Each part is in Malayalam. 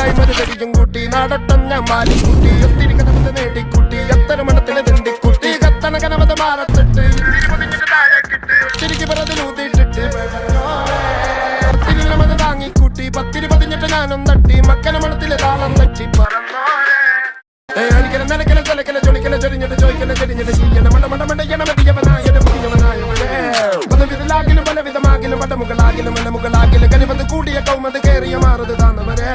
ചിക്കുണ്ടായി മരുതരിക്കും കൂട്ടി നാടൊട്ടം ഞാൻ മാലിക്കുട്ടി ഒത്തിരി കനവത് നേടിക്കുട്ടി എത്ര മണത്തിലെ തിണ്ടിക്കുട്ടി കത്തണ കനവത് മാറത്തിട്ട് തിരികെ പറതിലൂതിട്ടിട്ട് തിരിനമത് താങ്ങിക്കൂട്ടി പത്തിരി പതിഞ്ഞിട്ട് ഞാനും തട്ടി മക്കന മണത്തിലെ താളം തട്ടി പറന്നോരെ അടിക്കല നിലക്കല തലക്കല ചൊളിക്കല ചൊരിഞ്ഞിട്ട് ചോയ്ക്കല ചെരിഞ്ഞിട്ട് ചെയ്യണം മണ്ട മണ്ട മണ്ടയ്യണ മതിയവനായത് പുതിയവനായവരെ പലവിധലാകിലും പലവിധമാകിലും പടമുകളാകിലും മലമുകളാകിലും കനിവത് കൂടിയ കൗമത് കേറിയ മാറുത് താന്നവരെ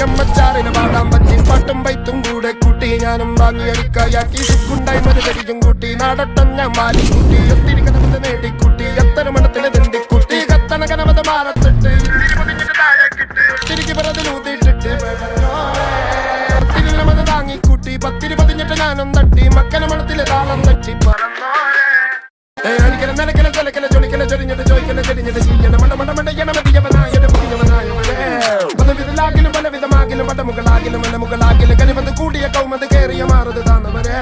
അമ്മച്ചാറിന് പാടാൻ പറ്റി പാട്ടും പൈത്തും കൂടെ കൂട്ടി ഞാനും വാങ്ങിയടിക്കായാക്കി ചിക്കുണ്ടായി മരുതരിക്കും കൂട്ടി നാടൊട്ടം ഞാൻ മാലിക്കുട്ടി ഒത്തിരി കനവത് നേടിക്കുട്ടി എത്ര മണത്തിലെ തിണ്ടിക്കുട്ടി കത്തണ കനവത് മാറത്തിട്ട് തിരികെ പറതിലൂതിട്ടിട്ട് തിരിനമത് താങ്ങിക്കൂട്ടി പത്തിരി പതിഞ്ഞിട്ട് ഞാനും തട്ടി മക്കന മണത്തിലെ താളം തട്ടി പറന്നോരെ അടിക്കല നിലക്കല തലക്കല ചൊളിക്കല ചൊരിഞ്ഞിട്ട് ചോയ്ക്കല ചെരിഞ്ഞിട്ട് ചെയ്യണം മണ്ട മണ്ട മണ്ടയ്യണ മതിയവനായത് പുതിയവനായവരെ പലവിധലാകിലും പലവിധമാകിലും പടമുകളാകിലും മലമുകളാകിലും കനിവത് കൂടിയ കൗമത് കേറിയ മാറുത് താന്നവരെ